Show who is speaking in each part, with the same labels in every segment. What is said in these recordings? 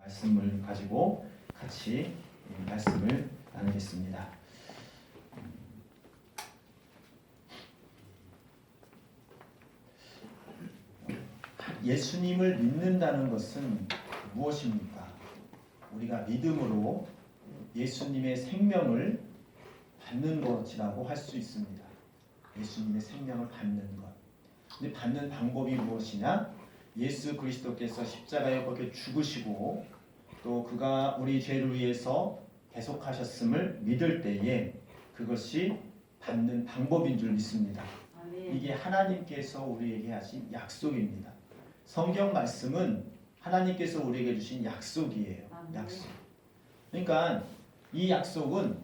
Speaker 1: 말씀을 가지고 같이 말씀을 나누겠습니다. 예수님을 믿는다는 것은 무엇입니까? 우리가 믿음으로 예수님의 생명을 받는 것이라고 할 수 있습니다. 예수님의 생명을 받는 것. 근데 받는 방법이 무엇이냐? 예수 그리스도께서 십자가에 거기에 죽으시고 또 그가 우리 죄를 위해서 계속하셨음을 믿을 때에 그것이 받는 방법인 줄 믿습니다. 이게 하나님께서 우리에게 하신 약속입니다. 성경 말씀은 하나님께서 우리에게 주신 약속이에요. 약속. 그러니까 이 약속은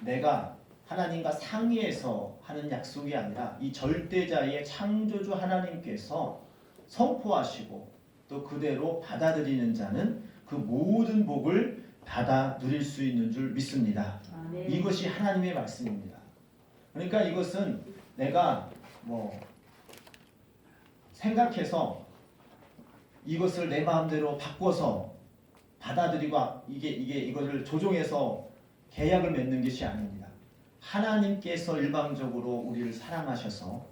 Speaker 1: 내가 하나님과 상의해서 하는 약속이 아니라 이 절대자의 창조주 하나님께서 선포하시고 또 그대로 받아들이는 자는 그 모든 복을 받아 누릴 수 있는 줄 믿습니다. 이것이 하나님의 말씀입니다. 그러니까 이것은 내가 생각해서 이것을 내 마음대로 바꿔서 받아들이고 이거를 조종해서 계약을 맺는 것이 아닙니다. 하나님께서 일방적으로 우리를 사랑하셔서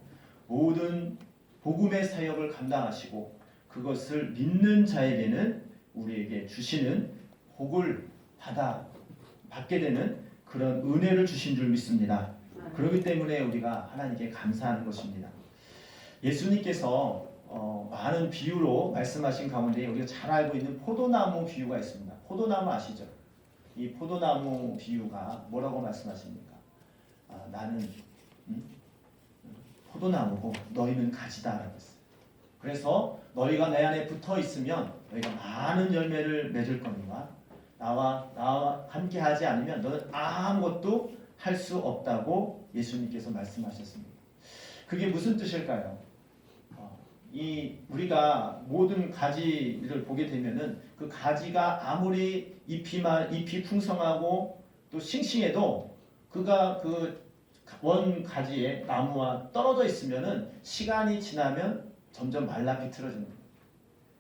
Speaker 1: 모든 복음의 사역을 감당하시고 그것을 믿는 자에게는 우리에게 주시는 복을 받게 되는 그런 은혜를 주신 줄 믿습니다. 그렇기 때문에 우리가 하나님께 감사하는 것입니다. 예수님께서 많은 비유로 말씀하신 가운데 우리가 잘 알고 있는 포도나무 비유가 있습니다. 포도나무 아시죠? 이 포도나무 비유가 뭐라고 말씀하십니까? 나는 포도나무고 너희는 가지다. 그래서 너희가 내 안에 붙어 있으면 너희가 많은 열매를 맺을 거니와 나와 함께 하지 않으면 너는 아무것도 할 수 없다고 예수님께서 말씀하셨습니다. 그게 무슨 뜻일까요? 우리가 모든 가지를 보게 되면은 그 가지가 아무리 잎이 풍성하고 또 싱싱해도 그가 그 원 가지에 나무와 떨어져 있으면은 시간이 지나면 점점 말라 비틀어집니다.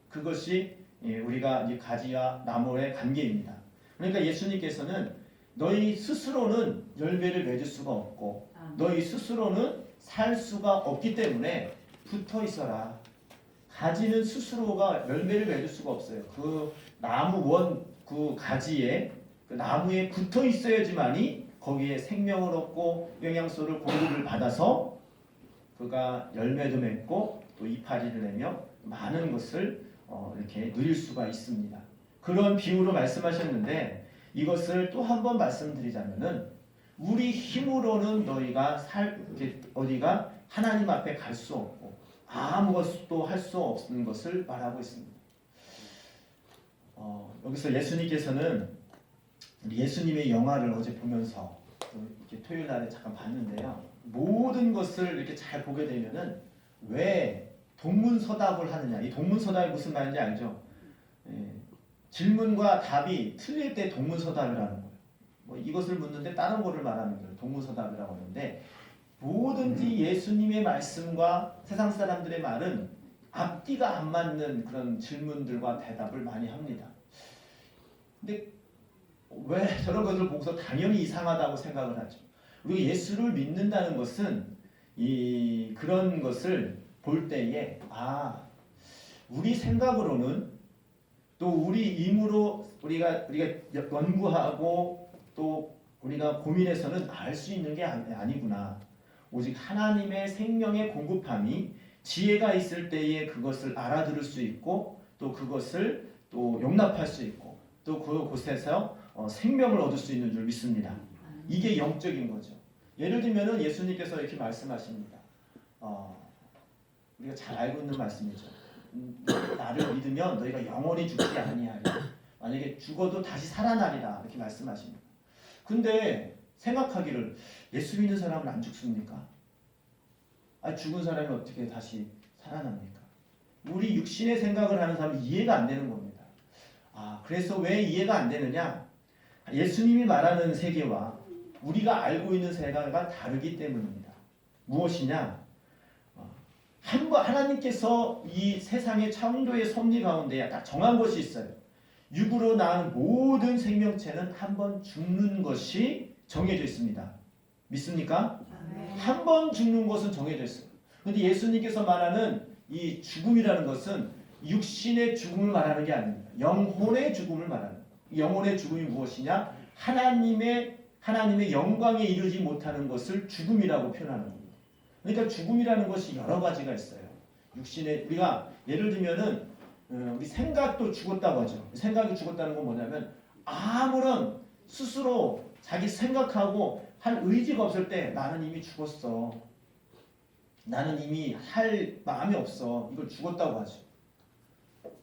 Speaker 1: 그것이 우리가 이 가지와 나무의 관계입니다. 그러니까 예수님께서는 너희 스스로는 열매를 맺을 수가 없고 너희 스스로는 살 수가 없기 때문에 붙어 있어라. 가지는 스스로가 열매를 맺을 수가 없어요. 그 나무 그 가지에 그 나무에 붙어 있어야지만이 거기에 생명을 얻고 영양소를 공급을 받아서 그가 열매도 맺고 또 이파리를 내며 많은 것을 이렇게 누릴 수가 있습니다. 그런 비유로 말씀하셨는데 이것을 또 한 번 말씀드리자면은 우리 힘으로는 너희가 어디가 하나님 앞에 갈 수 없고 아무것도 할 수 없는 것을 말하고 있습니다. 여기서 예수님께서는 예수님의 영화를 어제 보면서 이렇게 토요일 날에 잠깐 봤는데요. 모든 것을 이렇게 잘 보게 되면은 왜 동문서답을 하느냐? 이 동문서답이 무슨 말인지 알죠? 질문과 답이 틀릴 때 동문서답이라는 거예요. 이것을 묻는데 다른 거를 말하는 거예요. 동문서답이라고 하는데 뭐든지 예수님의 말씀과 세상 사람들의 말은 앞뒤가 안 맞는 그런 질문들과 대답을 많이 합니다. 근데 왜 저런 것을 보고서 당연히 이상하다고 생각을 하죠? 우리가 예수를 믿는다는 것은 그런 것을 볼 때에 우리 생각으로는 또 우리 힘으로 우리가 연구하고 또 우리가 고민해서는 알 수 있는 게 아니구나. 오직 하나님의 생명의 공급함이 지혜가 있을 때에 그것을 알아들을 수 있고 또 그것을 또 용납할 수 있고 또 그곳에서 생명을 얻을 수 있는 줄 믿습니다. 이게 영적인 거죠. 예를 들면은 예수님께서 이렇게 말씀하십니다. 우리가 잘 알고 있는 말씀이죠. 나를 믿으면 너희가 영원히 죽지 아니하리라. 만약에 죽어도 다시 살아나리라 이렇게 말씀하십니다. 근데 생각하기를 예수 믿는 사람은 안 죽습니까? 죽은 사람이 어떻게 다시 살아납니까? 우리 육신의 생각을 하는 사람은 이해가 안 되는 겁니다. 그래서 왜 이해가 안 되느냐? 예수님이 말하는 세계와 우리가 알고 있는 세계가 다르기 때문입니다. 무엇이냐? 하나님께서 이 세상의 창조의 섭리 가운데 딱 정한 것이 있어요. 육으로 낳은 모든 생명체는 한 번 죽는 것이 정해져 있습니다. 믿습니까? 한 번 죽는 것은 정해져 있어요. 그런데 예수님께서 말하는 이 죽음이라는 것은 육신의 죽음을 말하는 게 아닙니다. 영혼의 죽음을 말하는 거예요. 영혼의 죽음이 무엇이냐? 하나님의 영광에 이르지 못하는 것을 죽음이라고 표현하는 겁니다. 그러니까 죽음이라는 것이 여러 가지가 있어요. 육신의 우리가 예를 들면은 우리 생각도 죽었다고 하죠. 생각이 죽었다는 건 뭐냐면 아무런 스스로 자기 생각하고 할 의지가 없을 때 나는 이미 죽었어. 나는 이미 할 마음이 없어. 이걸 죽었다고 하죠.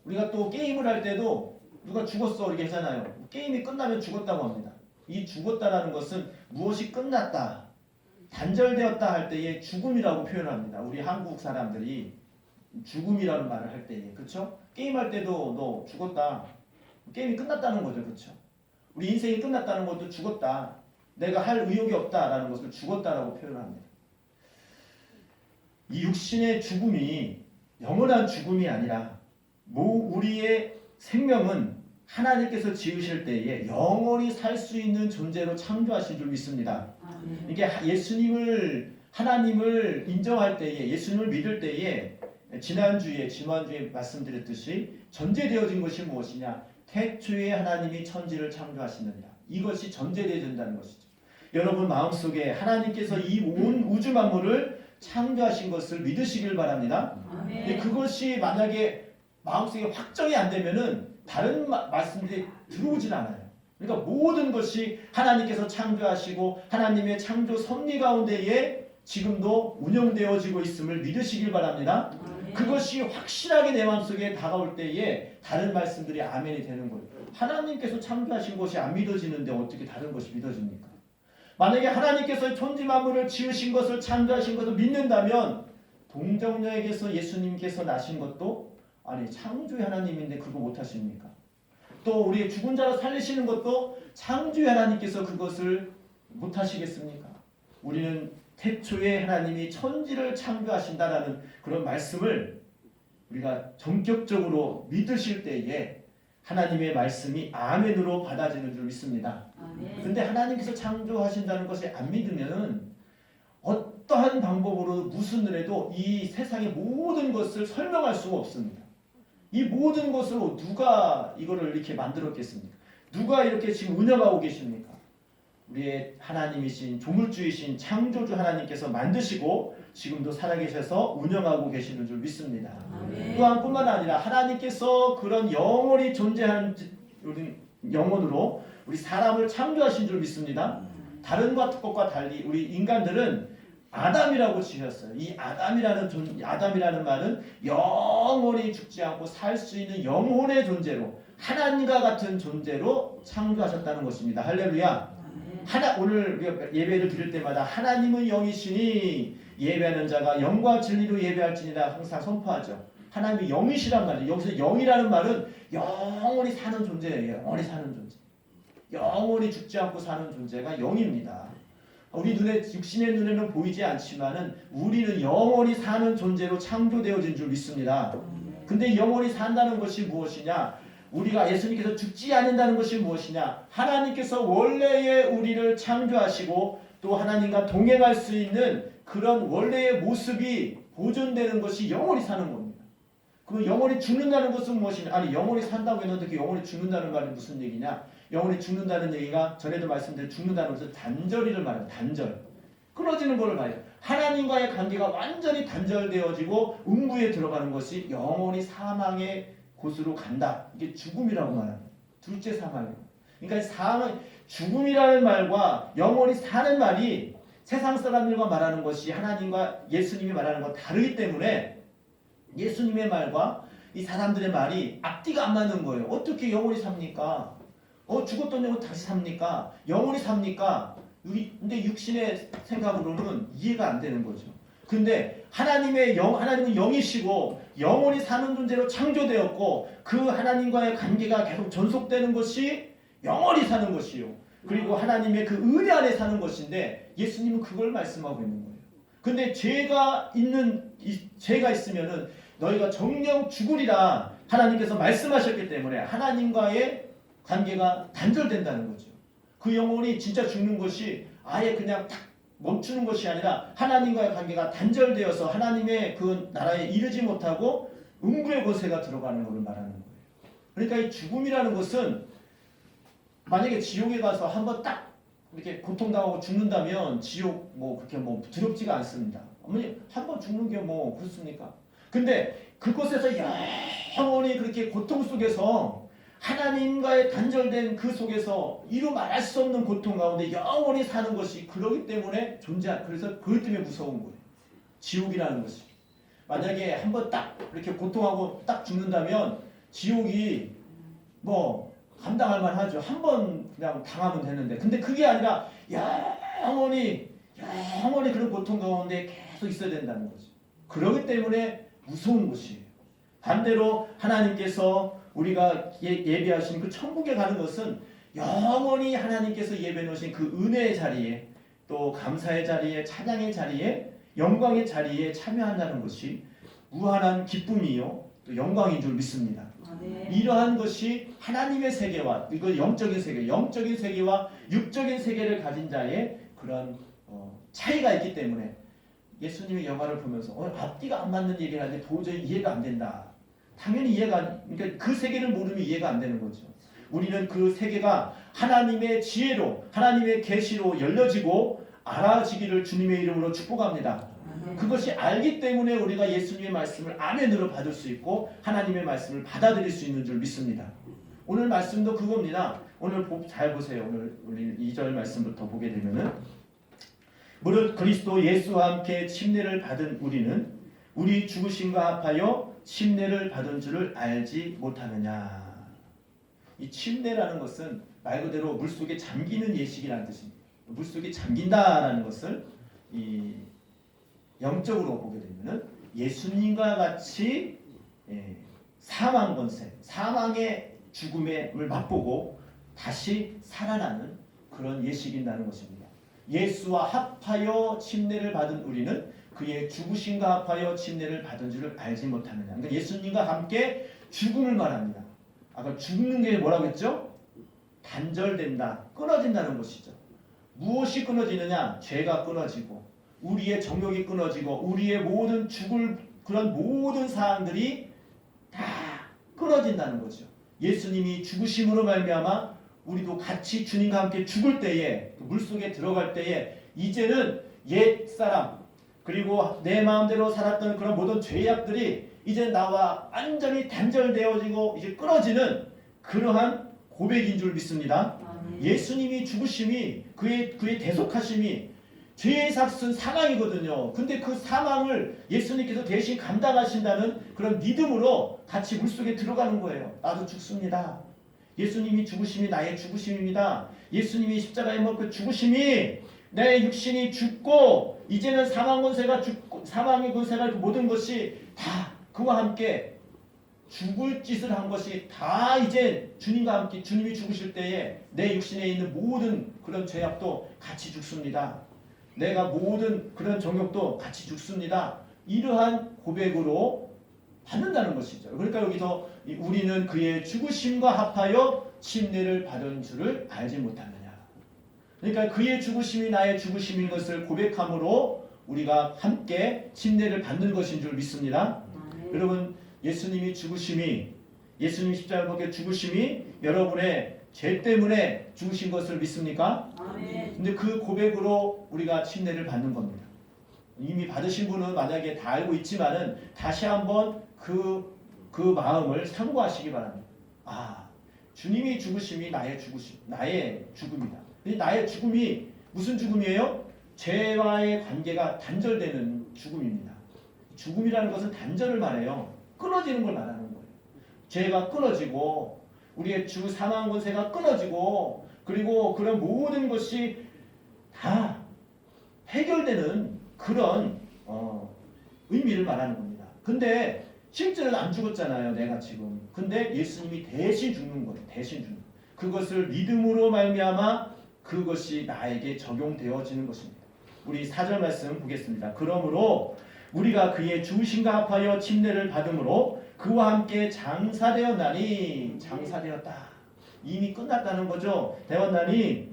Speaker 1: 우리가 또 게임을 할 때도 누가 죽었어 이렇게 하잖아요. 게임이 끝나면 죽었다고 합니다. 이 죽었다라는 것은 무엇이 끝났다, 단절되었다 할 때의 죽음이라고 표현합니다. 우리 한국 사람들이 죽음이라는 말을 할 때에, 그렇죠? 게임할 때도 너 죽었다. 게임이 끝났다는 거죠, 그렇죠? 우리 인생이 끝났다는 것도 죽었다. 내가 할 의욕이 없다라는 것을 죽었다라고 표현합니다. 이 육신의 죽음이 영원한 죽음이 아니라 우리의 생명은 하나님께서 지으실 때에 영원히 살 수 있는 존재로 창조하신 줄 믿습니다. 이게 하나님을 인정할 때에, 예수님을 믿을 때에 지난주에 말씀드렸듯이 전제되어진 것이 무엇이냐? 태초에 하나님이 천지를 창조하시느니라. 이것이 전제되어진다는 것이죠. 여러분 마음속에 하나님께서 이 온 우주 만물을 창조하신 것을 믿으시길 바랍니다. 그것이 만약에 마음속에 확정이 안 되면은 다른 말씀들이 들어오질 않아요. 그러니까 모든 것이 하나님께서 창조하시고 하나님의 창조 섭리 가운데에 지금도 운영되어지고 있음을 믿으시길 바랍니다. 그것이 확실하게 내 마음속에 다가올 때에 다른 말씀들이 아멘이 되는 거예요. 하나님께서 창조하신 것이 안 믿어지는데 어떻게 다른 것이 믿어집니까? 만약에 하나님께서 천지 만물을 지으신 것을 창조하신 것을 믿는다면 동정녀에게서 예수님께서 나신 것도 아니 창조의 하나님인데 그거 못하십니까? 또 우리의 죽은 자를 살리시는 것도 창조의 하나님께서 그것을 못하시겠습니까? 우리는 태초에 하나님이 천지를 창조하신다라는 그런 말씀을 우리가 전격적으로 믿으실 때에 하나님의 말씀이 아멘으로 받아지는 줄 믿습니다. 그런데 하나님께서 창조하신다는 것을 안 믿으면 어떠한 방법으로 무슨 일에도 이 세상의 모든 것을 설명할 수가 없습니다. 이 모든 것으로 누가 이거를 이렇게 만들었겠습니까? 누가 이렇게 지금 운영하고 계십니까? 우리의 하나님이신 조물주이신 창조주 하나님께서 만드시고 지금도 살아계셔서 운영하고 계시는 줄 믿습니다. 또한 뿐만 아니라 하나님께서 그런 영원히 존재하는 영혼으로 우리 사람을 창조하신 줄 믿습니다. 다른 것과 달리 우리 인간들은 아담이라고 지었어요. 이 아담이라는 말은 영원히 죽지 않고 살 수 있는 영혼의 존재로 하나님과 같은 존재로 창조하셨다는 것입니다. 할렐루야. 오늘 예배를 드릴 때마다 하나님은 영이시니 예배하는 자가 영과 진리로 예배할지니라 항상 선포하죠. 하나님이 영이시란 말이에요. 여기서 영이라는 말은 영원히 사는 존재예요. 영원히 사는 존재. 영원히 죽지 않고 사는 존재가 영입니다. 우리 육신의 눈에는 보이지 않지만은 우리는 영원히 사는 존재로 창조되어진 줄 믿습니다. 근데 영원히 산다는 것이 무엇이냐? 우리가 예수님께서 죽지 않는다는 것이 무엇이냐? 하나님께서 원래의 우리를 창조하시고 또 하나님과 동행할 수 있는 그런 원래의 모습이 보존되는 것이 영원히 사는 겁니다. 그 영원히 죽는다는 것은 무엇이냐? 아니 영원히 산다고 했는데 그 영원히 죽는다는 말이 무슨 얘기냐? 영원히 죽는다는 얘기가 전에도 말씀드린 죽는다는 것은 단절이를 말해요. 단절. 끊어지는 것을 말해요. 하나님과의 관계가 완전히 단절되어지고 음부에 들어가는 것이 영원히 사망의 곳으로 간다. 이게 죽음이라고 말합니다. 둘째 사망이에요. 그러니까 죽음이라는 말과 영원히 사는 말이 세상 사람들과 말하는 것이 하나님과 예수님이 말하는 것 다르기 때문에 예수님의 말과 이 사람들의 말이 앞뒤가 안 맞는 거예요. 어떻게 영원히 삽니까? 죽었던 영혼 다시 삽니까? 영원히 삽니까? 근데 육신의 생각으로는 이해가 안 되는 거죠. 근데 하나님은 영이시고 영원히 사는 존재로 창조되었고 그 하나님과의 관계가 계속 전속되는 것이 영원히 사는 것이요. 그리고 하나님의 그 은혜 안에 사는 것인데 예수님은 그걸 말씀하고 있는 거예요. 근데 죄가 있으면은 너희가 정령 죽으리라. 하나님께서 말씀하셨기 때문에 하나님과의 관계가 단절된다는 거죠. 그 영혼이 진짜 죽는 것이 아예 그냥 탁 멈추는 것이 아니라 하나님과의 관계가 단절되어서 하나님의 그 나라에 이르지 못하고 음부의 권세가 들어가는 것을 말하는 거예요. 그러니까 이 죽음이라는 것은 만약에 지옥에 가서 한번 딱 이렇게 고통당하고 죽는다면 지옥 뭐 그렇게 뭐 두렵지가 않습니다. 어머니 한번 죽는 게 뭐 그렇습니까? 근데 그곳에서 영원히 그렇게 고통 속에서 하나님과의 단절된 그 속에서 이루 말할 수 없는 고통 가운데 영원히 사는 것이 그러기 때문에 그래서 그것 때문에 무서운 거예요. 지옥이라는 것이. 만약에 한번 딱 이렇게 고통하고 딱 죽는다면 지옥이 뭐 감당할 만하죠. 한번 그냥 당하면 되는데. 근데 그게 아니라 영원히 그런 고통 가운데 계속 있어야 된다는 거죠. 그러기 때문에 무서운 것이에요. 반대로 하나님께서 우리가 예배하신 그 천국에 가는 것은 영원히 하나님께서 예배 놓으신 그 은혜의 자리에 또 감사의 자리에 찬양의 자리에 영광의 자리에 참여한다는 것이 무한한 기쁨이요 또 영광인 줄 믿습니다.
Speaker 2: 네.
Speaker 1: 이러한 것이 하나님의 세계와 이거 영적인 세계와 육적인 세계를 가진 자의 그런 차이가 있기 때문에 예수님의 영화를 보면서 앞뒤가 안 맞는 얘기를 하는데 도저히 이해가 안 된다. 당연히 그러니까 그 세계를 모르면 이해가 안 되는 거죠. 우리는 그 세계가 하나님의 지혜로 하나님의 계시로 열려지고 알아지기를 주님의 이름으로 축복합니다. 그것이 알기 때문에 우리가 예수님의 말씀을 아멘으로 받을 수 있고 하나님의 말씀을 받아들일 수 있는 줄 믿습니다. 오늘 말씀도 그겁니다. 오늘 잘 보세요. 오늘 우리 2절 말씀부터 보게 되면은 무릇 그리스도 예수와 함께 침례를 받은 우리는 우리 죽으심과 합하여 침례를 받은 줄을 알지 못하느냐. 이 침례라는 것은 말 그대로 물속에 잠기는 예식이라는 뜻입니다. 물속에 잠긴다라는 것을 이 영적으로 보게 되면은 예수님과 같이 사망 권세, 사망의 죽음을 맛보고 다시 살아나는 그런 예식이라는 것입니다. 예수와 합하여 침례를 받은 우리는 그의 죽으심과 합하여 침례를 받은 줄을 알지 못하느냐. 그러니까 예수님과 함께 죽음을 말합니다. 아까 죽는 게 뭐라고 했죠? 단절된다, 끊어진다는 것이죠. 무엇이 끊어지느냐? 죄가 끊어지고 우리의 정욕이 끊어지고 우리의 모든 죽을 그런 모든 사항들이 다 끊어진다는 거죠. 예수님이 죽으심으로 말미암아 우리도 같이 주님과 함께 죽을 때에 물속에 들어갈 때에 이제는 옛사람 그리고 내 마음대로 살았던 그런 모든 죄악들이 이제 나와 완전히 단절되어지고 이제 끊어지는 그러한 고백인 줄 믿습니다. 예수님이 죽으심이 그의 대속하심이 죄의 삭은 사망이거든요. 근데 그 사망을 예수님께서 대신 감당하신다는 그런 믿음으로 같이 물속에 들어가는 거예요. 나도 죽습니다. 예수님이 죽으심이 나의 죽으심입니다. 예수님이 십자가에 못 그 죽으심이 내 육신이 죽고 이제는 사망 권세가 죽고 사망의 권세가 그 모든 것이 다 그와 함께 죽을 짓을 한 것이 다 이제 주님과 함께 주님이 죽으실 때에 내 육신에 있는 모든 그런 죄악도 같이 죽습니다. 내가 모든 그런 정욕도 같이 죽습니다. 이러한 고백으로 받는다는 것이죠. 그러니까 여기서 우리는 그의 죽으심과 합하여 침례를 받은 줄을 알지 못하느냐. 그러니까 그의 죽으심이 나의 죽으심인 것을 고백함으로 우리가 함께 침례를 받는 것인 줄 믿습니다. 여러분 예수님이 죽으심이 예수님 십자가 밖에 죽으심이 여러분의 죄 때문에 죽으신 것을 믿습니까? 근데 그 고백으로 우리가 침례를 받는 겁니다. 이미 받으신 분은 만약에 다 알고 있지만은 다시 한번 그 마음을 상고하시기 바랍니다. 아, 주님이 죽으심이 나의 죽음이다. 나의 죽음이 무슨 죽음이에요? 죄와의 관계가 단절되는 죽음입니다. 죽음이라는 것은 단절을 말해요. 끊어지는 걸 말하는 거예요. 죄가 끊어지고 우리의 사망 권세가 끊어지고 그리고 그런 모든 것이 다 해결되는 그런 의미를 말하는 겁니다. 근데 실제로는 안 죽었잖아요. 내가 지금. 근데 예수님이 대신 죽는 거예요. 대신 죽는. 그것을 믿음으로 말미암아 그것이 나에게 적용되어지는 것입니다. 우리 4절 말씀 보겠습니다. 그러므로 우리가 그의 죽으심과 합하여 침례를 받음으로 그와 함께 장사되었나니 장사되었다. 이미 끝났다는 거죠. 되었나니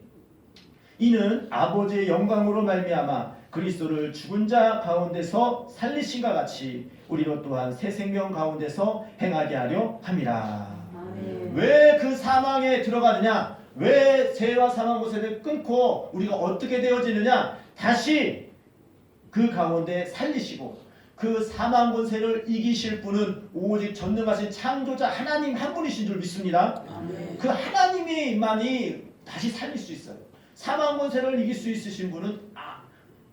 Speaker 1: 이는 아버지의 영광으로 말미암아 그리스도를 죽은 자 가운데서 살리신과 같이 우리로 또한 새 생명 가운데서 행하게 하려 함이라. 왜 그 사망에 들어가느냐? 왜 죄와 사망 권세를 끊고 우리가 어떻게 되어지느냐? 다시 그 가운데 살리시고 그 사망 권세를 이기실 분은 오직 전능하신 창조자 하나님 한 분이신 줄 믿습니다. 그 하나님이만이 다시 살릴 수 있어요. 사망 권세를 이길 수 있으신 분은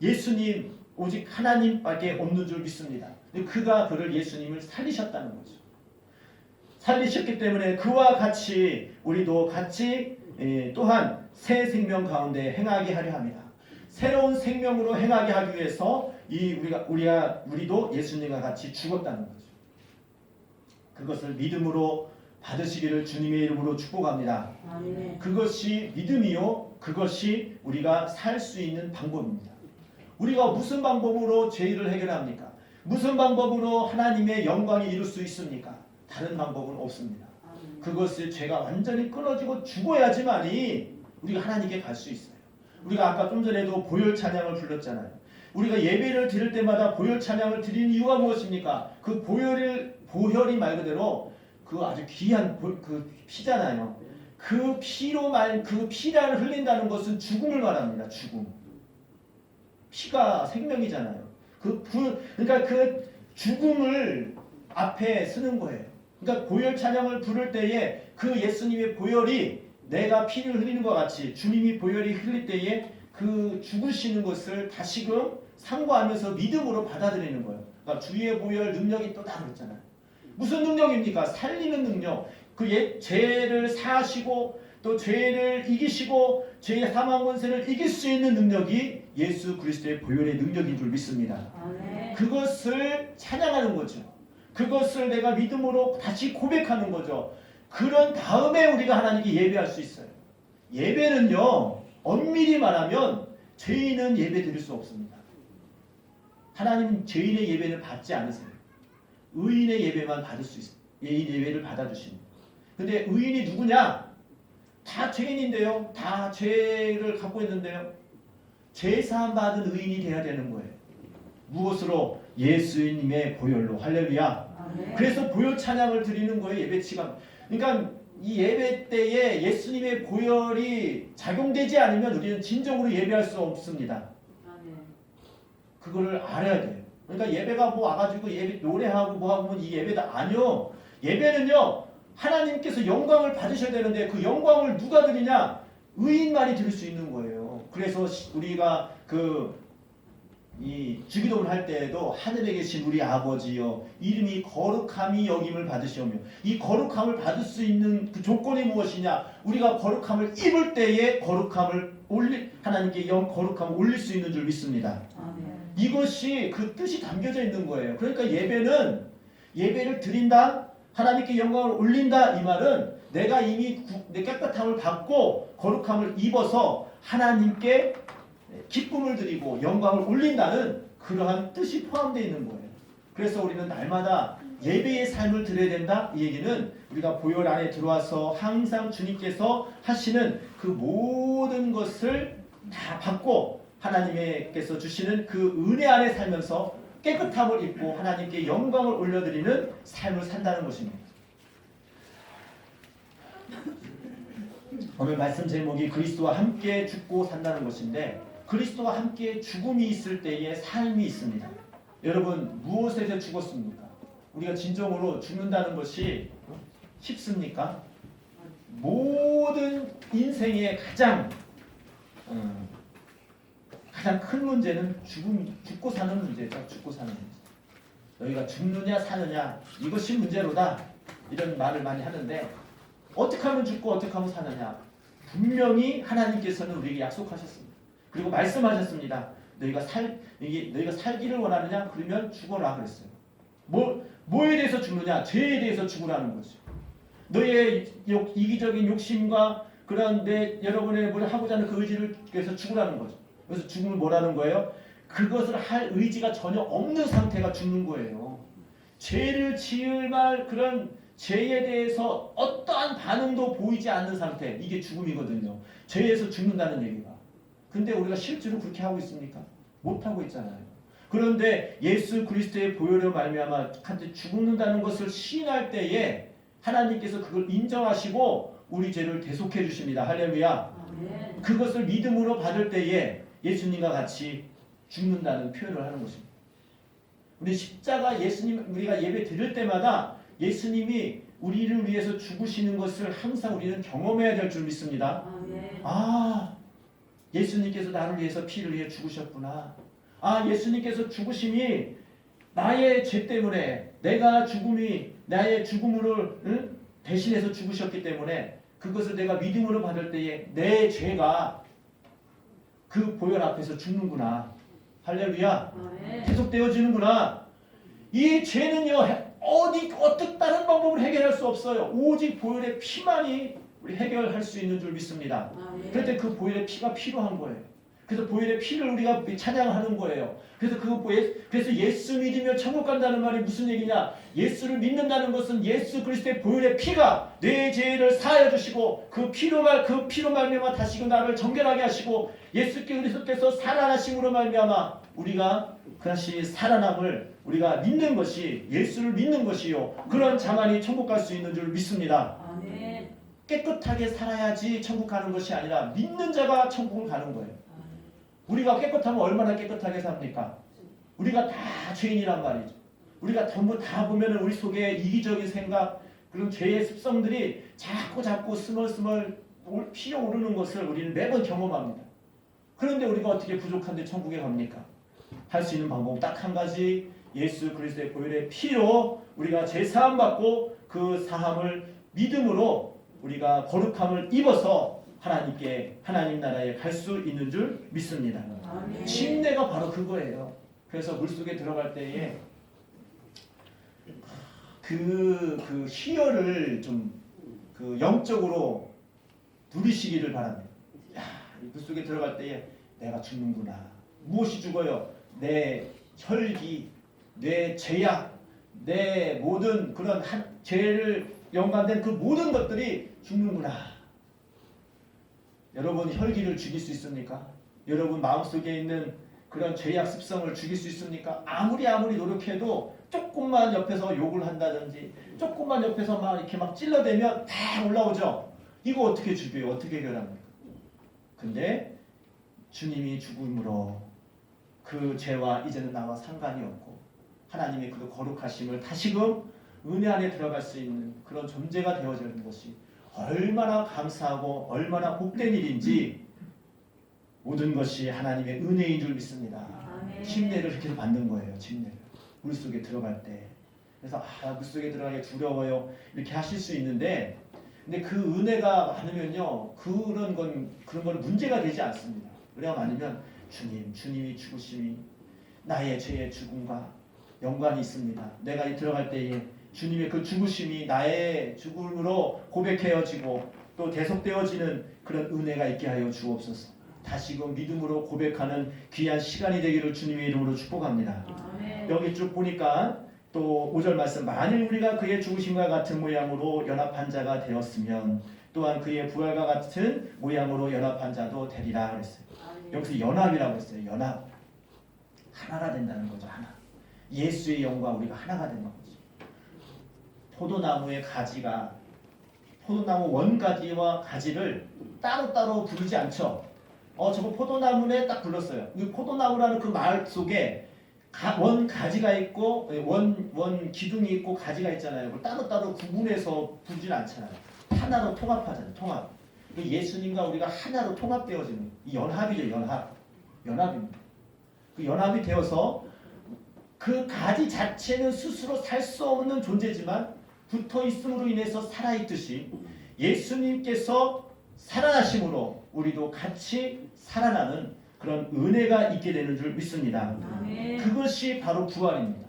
Speaker 1: 예수님 오직 하나님밖에 없는 줄 믿습니다. 그가 그를 예수님을 살리셨다는 거죠. 살리셨기 때문에 그와 같이 우리도 같이 또한 새 생명 가운데 행하게 하려 합니다. 새로운 생명으로 행하게 하기 위해서 우리도 예수님과 같이 죽었다는 거죠. 그것을 믿음으로 받으시기를 주님의 이름으로 축복합니다. 아멘. 그것이 믿음이요, 그것이 우리가 살 수 있는 방법입니다. 우리가 무슨 방법으로 죄를 해결합니까? 무슨 방법으로 하나님의 영광에 이룰 수 있습니까? 다른 방법은 없습니다. 그것을 죄가 완전히 끊어지고 죽어야지만이 우리가 하나님께 갈 수 있어요. 우리가 아까 좀 전에도 보혈 찬양을 불렀잖아요. 우리가 예배를 드릴 때마다 보혈 찬양을 드리는 이유가 무엇입니까? 그 보혈이 말 그대로 그 아주 귀한 그 피잖아요. 그 피를 흘린다는 것은 죽음을 말합니다. 죽음. 피가 생명이잖아요. 그러니까 그 죽음을 앞에 쓰는 거예요. 그러니까 보혈 찬양을 부를 때에 그 예수님의 보혈이 내가 피를 흘리는 것 같이 주님이 보혈이 흘릴 때에 그 죽으시는 것을 다시금 상고하면서 믿음으로 받아들이는 거예요. 그러니까 주의 보혈 능력이 또 다 그랬잖아요. 무슨 능력입니까? 살리는 능력. 죄를 사하시고 또 죄를 이기시고 죄의 사망 권세를 이길 수 있는 능력이 예수 그리스도의 보혈의 능력인 줄 믿습니다. 그것을 찬양하는 거죠. 그것을 내가 믿음으로 다시 고백하는 거죠. 그런 다음에 우리가 하나님께 예배할 수 있어요. 예배는요, 엄밀히 말하면 죄인은 예배 드릴 수 없습니다. 하나님은 죄인의 예배를 받지 않으세요. 의인의 예배만 받을 수 있어요. 예배를 받아주십니다. 근데 의인이 누구냐? 다 죄인인데요. 다 죄를 갖고 있는데요. 죄사함 받은 의인이 돼야 되는 거예요. 무엇으로? 예수님의 보혈로. 할렐루야. 그래서 보혈 찬양을 드리는 거예요. 예배 시간. 그러니까 이 예배 때에 예수님의 보혈이 작용되지 않으면 우리는 진정으로 예배할 수 없습니다. 그거를 알아야 돼요. 그러니까 예배가 뭐 와가지고 예배 노래하고 뭐 하고 이 예배다. 아니요. 예배는요, 하나님께서 영광을 받으셔야 되는데 그 영광을 누가 드리냐? 의인만이 드릴 수 있는 거예요. 그래서 우리가 이 주기도를 할 때에도 하늘에 계신 우리 아버지여 이름이 거룩함이 여김을 받으시오며, 이 거룩함을 받을 수 있는 그 조건이 무엇이냐? 우리가 거룩함을 입을 때에 하나님께 거룩함을 올릴 수 있는 줄 믿습니다. 이것이 그 뜻이 담겨져 있는 거예요. 그러니까 예배를 드린다, 하나님께 영광을 올린다, 이 말은 내가 이미 내 깨끗함을 받고 거룩함을 입어서 하나님께 기쁨을 드리고 영광을 올린다는 그러한 뜻이 포함되어 있는 거예요. 그래서 우리는 날마다 예배의 삶을 드려야 된다. 이 얘기는 우리가 보혈 안에 들어와서 항상 주님께서 하시는 그 모든 것을 다 받고 하나님께서 주시는 그 은혜 안에 살면서 깨끗함을 입고 하나님께 영광을 올려드리는 삶을 산다는 것입니다. 오늘 말씀 제목이 그리스도와 함께 죽고 산다는 것인데, 그리스도와 함께 죽음이 있을 때에 삶이 있습니다. 여러분, 무엇에서 죽었습니까? 우리가 진정으로 죽는다는 것이 쉽습니까? 모든 인생의 가장 큰 문제는 죽고 사는 문제죠. 죽고 사는 문제. 너희가 죽느냐 사느냐 이것이 문제로다. 이런 말을 많이 하는데, 어떻게 하면 죽고 어떻게 하면 사느냐? 분명히 하나님께서는 우리에게 약속하셨습니다. 그리고 말씀하셨습니다. 너희가 살기를 원하느냐? 그러면 죽어라 그랬어요. 뭐에 대해서 죽느냐? 죄에 대해서 죽으라는 거죠. 너희의 이기적인 욕심과 그런 여러분의 뭘 하고자 하는 그 의지를 위해서 죽으라는 거죠. 그래서 죽음을 뭐라는 거예요? 그것을 할 의지가 전혀 없는 상태가 죽는 거예요. 죄를 지을 말 그런 죄에 대해서 어떠한 반응도 보이지 않는 상태, 이게 죽음이거든요. 죄에서 죽는다는 얘기가. 근데 우리가 실제로 그렇게 하고 있습니까? 못하고 있잖아요. 그런데 예수 그리스도의 보혈로 말미암아 죽는다는 것을 시인할 때에 하나님께서 그걸 인정하시고 우리 죄를 대속해 주십니다. 할렐루야.
Speaker 2: 아멘.
Speaker 1: 그것을 믿음으로 받을 때에 예수님과 같이 죽는다는 표현을 하는 것입니다. 우리 십자가 예수님 우리가 예배 드릴 때마다 예수님이 우리를 위해서 죽으시는 것을 항상 우리는 경험해야 될 줄 믿습니다.
Speaker 2: 아멘.
Speaker 1: 아, 예수님께서 나를 위해서 피를 위해 죽으셨구나. 아, 예수님께서 죽으심이 나의 죄 때문에 나의 죽음을 대신해서 죽으셨기 때문에 그것을 내가 믿음으로 받을 때에 내 죄가 그 보혈 앞에서 죽는구나. 할렐루야.
Speaker 2: 아멘.
Speaker 1: 계속되어지는구나. 이 죄는요 어떻게 다른 방법으로 해결할 수 없어요. 오직 보혈의 피만이 우리 해결할 수 있는 줄 믿습니다.
Speaker 2: 아멘.
Speaker 1: 그럴 때 그 보혈의 피가 필요한 거예요. 그래서 보혈의 피를 우리가 찬양하는 거예요. 그래서 예수 믿으며 천국 간다는 말이 무슨 얘기냐? 예수를 믿는다는 것은 예수 그리스도의 보혈의 피가 내 죄를 사하여 주시고 그 피로 말미암아 다시금 나를 정결하게 하시고 예수 그리스도께서 살아나심으로 말미암아 우리가 다시 살아남을 우리가 믿는 것이 예수를 믿는 것이요. 그런 자만이 천국 갈 수 있는 줄 믿습니다.
Speaker 2: 아멘.
Speaker 1: 깨끗하게 살아야지 천국 가는 것이 아니라 믿는 자가 천국을 가는 거예요. 우리가 깨끗하면 얼마나 깨끗하게 삽니까? 우리가 다 죄인이란 말이죠. 우리가 전부 다 보면 우리 속에 이기적인 생각, 그런 죄의 습성들이 자꾸 스멀스멀 피어오르는 것을 우리는 매번 경험합니다. 그런데 우리가 어떻게 부족한데 천국에 갑니까? 할 수 있는 방법 딱 한 가지, 예수 그리스도의 보혈의 피로 우리가 죄 사함 받고 그 사함을 믿음으로 우리가 거룩함을 입어서 하나님 나라에 갈 수 있는 줄 믿습니다.
Speaker 2: 아멘.
Speaker 1: 침례가 바로 그거예요. 그래서 물속에 들어갈 때에 그 희열을 좀 그 영적으로 누리시기를 바랍니다. 야, 물속에 들어갈 때에 내가 죽는구나. 무엇이 죽어요? 내 혈기, 내 죄악, 내 모든 그런 죄를 연관된 그 모든 것들이 죽는구나. 여러분 혈기를 죽일 수 있습니까? 여러분 마음속에 있는 그런 죄악 습성을 죽일 수 있습니까? 아무리 노력해도 조금만 옆에서 욕을 한다든지 조금만 옆에서 막 이렇게 막 찔러대면 다 올라오죠. 이거 어떻게 죽여요? 어떻게 해결합니까? 근데 주님이 죽음으로 그 죄와 이제는 나와 상관이 없고 하나님의 그 거룩하심을 다시금 은혜 안에 들어갈 수 있는 그런 존재가 되어지는 것이 얼마나 감사하고 얼마나 복된 일인지 모든 것이 하나님의 은혜인 줄 믿습니다.
Speaker 2: 아멘.
Speaker 1: 침례를 그렇게 받는 거예요. 침례를 물속에 들어갈 때. 그래서 물속에 들어가기 두려워요. 이렇게 하실 수 있는데 근데 그 은혜가 많으면요 그런 건 문제가 되지 않습니다. 은혜가 많으면 주님이 죽으심이 나의 죄의 죽음과 연관이 있습니다. 내가 들어갈 때에 주님의 그 죽으심이 나의 죽음으로 고백해지고 또 대속되어지는 그런 은혜가 있게 하여 주옵소서. 다시금 믿음으로 고백하는 귀한 시간이 되기를 주님의 이름으로 축복합니다.
Speaker 2: 아멘.
Speaker 1: 여기 쭉 보니까 또 5절 말씀, 만일 우리가 그의 죽으심과 같은 모양으로 연합한 자가 되었으면 또한 그의 부활과 같은 모양으로 연합한 자도 되리라 그랬어요.
Speaker 2: 아멘.
Speaker 1: 여기서 연합이라고 했어요. 연합. 하나가 된다는 거죠. 하나. 예수의 영과 우리가 하나가 되는 거죠. 포도나무의 가지가 포도나무 원가지와 가지를 따로따로 부르지 않죠. 저거 포도나무네 딱 불렀어요. 이 포도나무라는 그 말 속에 원 가지가 있고 원 기둥이 있고 가지가 있잖아요. 그걸 따로따로 구분해서 부르진 않잖아요. 하나로 통합하잖아요. 통합. 예수님과 우리가 하나로 통합되어지는 이 연합이죠. 연합입니다. 그 연합이 되어서 그 가지 자체는 스스로 살 수 없는 존재지만 붙어 있음으로 인해서 살아있듯이 예수님께서 살아나심으로 우리도 같이 살아나는 그런 은혜가 있게 되는 줄 믿습니다.
Speaker 2: 아멘.
Speaker 1: 그것이 바로 부활입니다.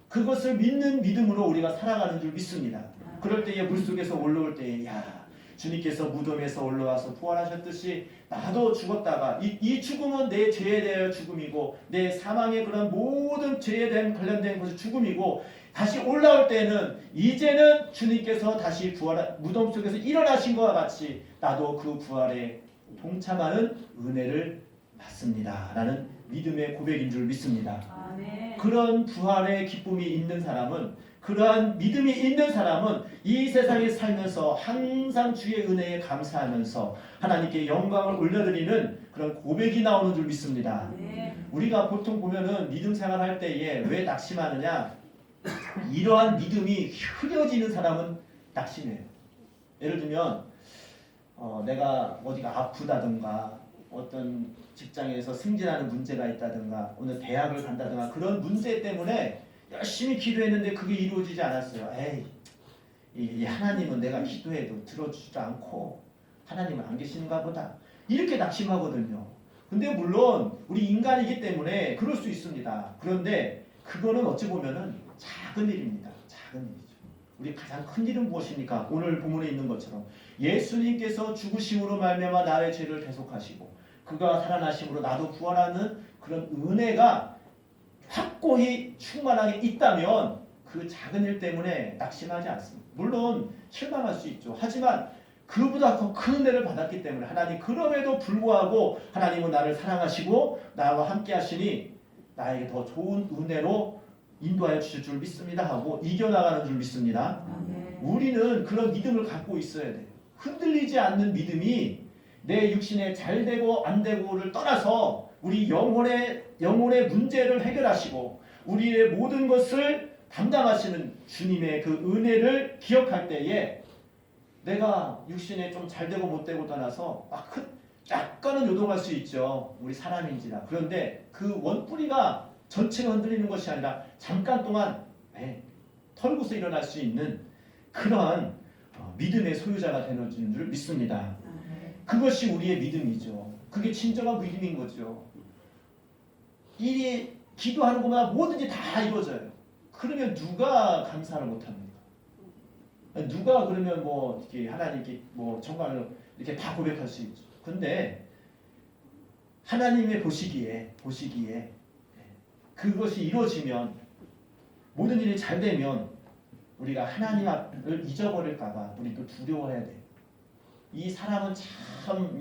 Speaker 1: 그것을 믿는 믿음으로 우리가 살아가는 줄 믿습니다. 그럴 때에 물속에서 올라올 때에 주님께서 무덤에서 올라와서 부활하셨듯이 나도 죽었다가 이 죽음은 내 죄에 대하여 죽음이고 내 사망의 그런 모든 죄에 대한 관련된 것이 죽음이고 다시 올라올 때는 이제는 주님께서 다시 부활 무덤 속에서 일어나신 것과 같이 나도 그 부활에 동참하는 은혜를 받습니다. 라는 믿음의 고백인 줄 믿습니다.
Speaker 2: 아멘.
Speaker 1: 그런 부활의 기쁨이 있는 사람은, 그러한 믿음이 있는 사람은 이 세상에 살면서 항상 주의 은혜에 감사하면서 하나님께 영광을 올려드리는 그런 고백이 나오는 줄 믿습니다.
Speaker 2: 아멘.
Speaker 1: 우리가 보통 보면은 믿음 생활할 때에 왜 낙심하느냐? 이러한 믿음이 흐려지는 사람은 낙심해요. 예를 들면 내가 어디가 아프다든가 어떤 직장에서 승진하는 문제가 있다든가 오늘 대학을 간다든가 그런 문제 때문에 열심히 기도했는데 그게 이루어지지 않았어요. 에이, 이 하나님은 내가 기도해도 들어주지도 않고 하나님은 안 계시는가 보다. 이렇게 낙심하거든요. 근데 물론 우리 인간이기 때문에 그럴 수 있습니다. 그런데 그거는 어찌 보면은 작은 일입니다. 작은 일이죠. 우리 가장 큰 일은 무엇입니까? 오늘 본문에 있는 것처럼 예수님께서 죽으심으로 말미암아 나의 죄를 대속하시고 그가 살아나심으로 나도 부활하는 그런 은혜가 확고히 충만하게 있다면 그 작은 일 때문에 낙심하지 않습니다. 물론 실망할 수 있죠. 하지만 그보다 더 큰 은혜를 받았기 때문에 하나님 그럼에도 불구하고 하나님은 나를 사랑하시고 나와 함께 하시니 나에게 더 좋은 은혜로 인도하여 주실 줄 믿습니다 하고 이겨나가는 줄 믿습니다.
Speaker 2: 아멘.
Speaker 1: 우리는 그런 믿음을 갖고 있어야 돼요. 흔들리지 않는 믿음이 내 육신에 잘 되고 안 되고를 떠나서 우리 영혼의 문제를 해결하시고 우리의 모든 것을 담당하시는 주님의 그 은혜를 기억할 때에 내가 육신에 좀 잘 되고 못 되고 떠나서 약간은 요동할 수 있죠. 우리 사람인지라. 그런데 그 원뿌리가 전체가 흔들리는 것이 아니라 잠깐 동안 털고서 일어날 수 있는 그러한 믿음의 소유자가 되는 줄 믿습니다. 그것이 우리의 믿음이죠. 그게 진정한 믿음인 거죠. 이 기도하는 것마다 뭐든지 다 이루어져요. 그러면 누가 감사를 못합니까? 누가 그러면 뭐 이렇게 하나님께 뭐 정말로 이렇게 다 고백할 수 있죠. 근데 하나님의 보시기에 그것이 이루어지면 모든 일이 잘 되면 우리가 하나님을 잊어버릴까봐 우리 또 두려워해야 돼요. 이 사람은 참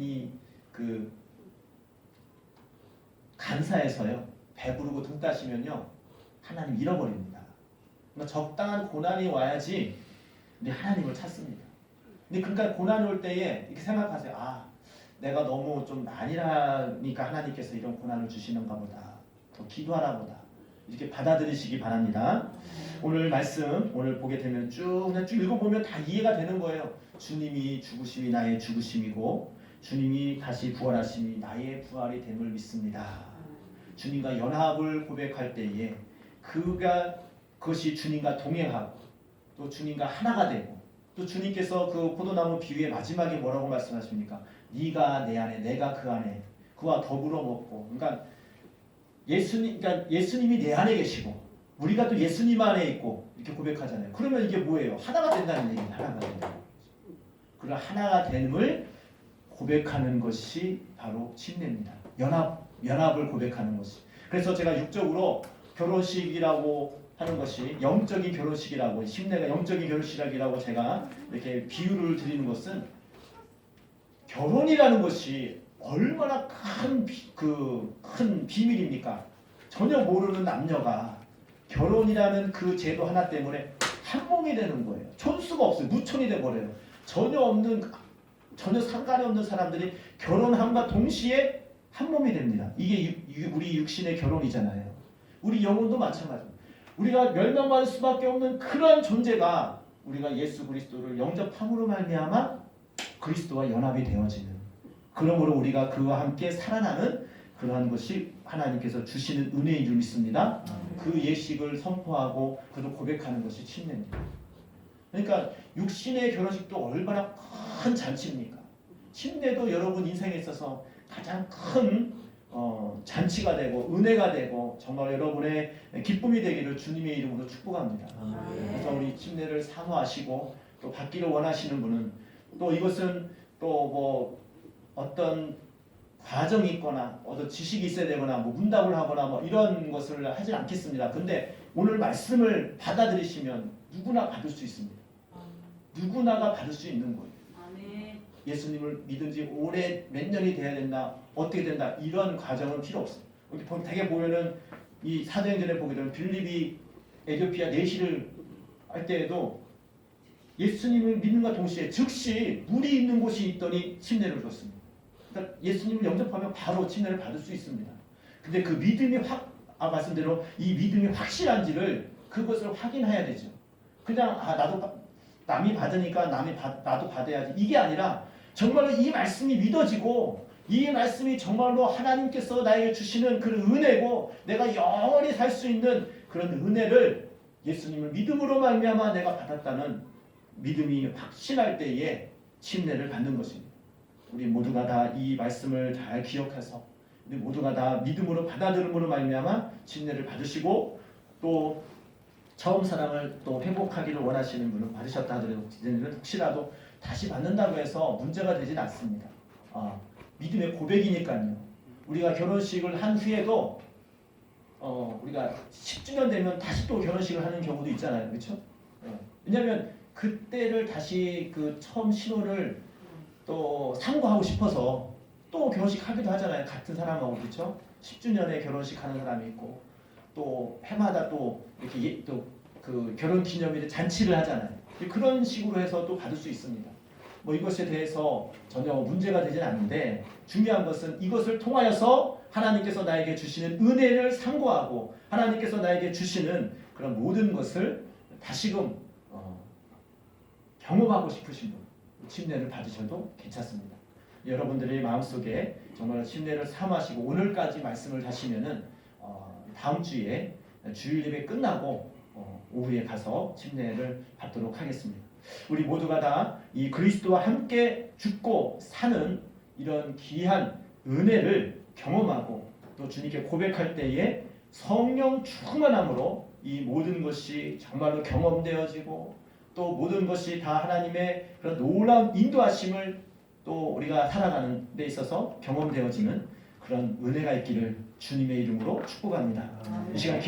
Speaker 1: 간사해서요. 배부르고 등 따시면요 하나님 잃어버립니다. 그러니까 적당한 고난이 와야지 우리 하나님을 찾습니다. 근데 그러니까 고난이 올 때에 이렇게 생각하세요. 아, 내가 너무 좀 아니라니까 하나님께서 이런 고난을 주시는가 보다. 더 기도하나 보다. 이렇게 받아들이시기 바랍니다. 오늘 말씀 오늘 보게 되면 쭉 읽어보면 다 이해가 되는 거예요. 주님이 죽으심이 나의 죽으심이고 주님이 다시 부활하심이 나의 부활이 됨을 믿습니다. 주님과 연합을 고백할 때에 그것이 주님과 동행하고 또 주님과 하나가 되고 또 주님께서 그 포도나무 비유의 마지막에 뭐라고 말씀하십니까? 네가 내 안에 내가 그 안에 그와 더불어 먹고 그러니까 예수님이 내 안에 계시고 우리가 또 예수님 안에 있고 이렇게 고백하잖아요. 그러면 이게 뭐예요? 하나가 된다는 얘기예요. 하나가 된다. 그런 하나가 됨을 고백하는 것이 바로 침례입니다. 연합을 고백하는 것이. 그래서 제가 육적으로 결혼식이라고 하는 것이 영적인 결혼식이라고 침례가 영적인 결혼식이라고 제가 이렇게 비유를 드리는 것은 결혼이라는 것이 얼마나 큰 비밀입니까? 전혀 모르는 남녀가 결혼이라는 그 제도 하나 때문에 한 몸이 되는 거예요. 촌수가 없어요. 무촌이 돼버려요. 전혀 상관이 없는 사람들이 결혼함과 동시에 한 몸이 됩니다. 이게 우리 육신의 결혼이잖아요. 우리 영혼도 마찬가지입니다. 우리가 멸망받을 수밖에 없는 그런 존재가 우리가 예수 그리스도를 영접함으로 말미암아 그리스도와 연합이 되어지는 그러므로 우리가 그와 함께 살아나는 그러한 것이 하나님께서 주시는 은혜인 줄 믿습니다. 그 예식을 선포하고 그도 고백하는 것이 침례입니다. 그러니까 육신의 결혼식도 얼마나 큰 잔치입니까? 침례도 여러분 인생에 있어서 가장 큰 잔치가 되고 은혜가 되고 정말 여러분의 기쁨이 되기를 주님의 이름으로 축복합니다. 그래서 우리 침례를 사모하시고 또 받기를 원하시는 분은 또 이것은 또 뭐 어떤 과정이 있거나 어떤 지식이 있어야 되거나 뭐 문답을 하거나 뭐 이런 것을 하지 않겠습니다. 근데 오늘 말씀을 받아들이시면 누구나 받을 수 있습니다. 누구나가 받을 수 있는 거예요.
Speaker 2: 아멘.
Speaker 1: 예수님을 믿은 지 오래 몇 년이 돼야 된다, 어떻게 된다, 이런 과정은 필요 없어요. 여기 되게 보면은 이 사도행전에 보게 되면 빌립이 에티오피아 내시를 할 때에도 예수님을 믿는과 동시에 즉시 물이 있는 곳이 있더니 침례를 줬습니다. 그러니까 예수님을 영접하면 바로 침례를 받을 수 있습니다. 근데 그 믿음이 말씀대로 이 믿음이 확실한지를 그것을 확인해야 되죠. 그냥 나도 남이 받으니까 나도 받아야지 이게 아니라 정말로 이 말씀이 믿어지고 이 말씀이 정말로 하나님께서 나에게 주시는 그런 은혜고 내가 영원히 살 수 있는 그런 은혜를 예수님을 믿음으로 말미암아 내가 받았다는 믿음이 확신할 때에 침례를 받는 것입니다. 우리 모두가 다 이 말씀을 잘 기억해서 우리 모두가 다 믿음으로 받아들임으로 말미암아 침례를 받으시고 또 처음 사랑을 또 회복하기를 원하시는 분은 받으셨다 하더라도 이제는 혹시라도 다시 받는다고 해서 문제가 되진 않습니다. 믿음의 고백이니까요. 우리가 결혼식을 한 후에도 우리가 10주년 되면 다시 또 결혼식을 하는 경우도 있잖아요. 그렇죠? 왜냐하면 그때를 다시 그 처음 신호를 또 상고하고 싶어서 또 결혼식 하기도 하잖아요. 같은 사람하고. 그렇죠? 10주년에 결혼식 하는 사람이 있고 또 해마다 또 이렇게 또 그 결혼 기념일에 잔치를 하잖아요. 그런 식으로 해서 또 받을 수 있습니다. 뭐 이것에 대해서 전혀 문제가 되지는 않는데 중요한 것은 이것을 통하여서 하나님께서 나에게 주시는 은혜를 상고하고 하나님께서 나에게 주시는 그런 모든 것을 다시금 경험하고 싶으신 분 침례를 받으셔도 괜찮습니다. 여러분들의 마음속에 정말 침례를 삼으시고 오늘까지 말씀을 하시면은 다음 주에 주일 예배 끝나고 오후에 가서 침례를 받도록 하겠습니다. 우리 모두가 다 이 그리스도와 함께 죽고 사는 이런 귀한 은혜를 경험하고 또 주님께 고백할 때에 성령 충만함으로 이 모든 것이 정말로 경험되어지고 또 모든 것이 다 하나님의 그런 놀라운 인도하심을 또 우리가 살아가는 데 있어서 경험되어지는 그런 은혜가 있기를 주님의 이름으로 축복합니다. 이 시간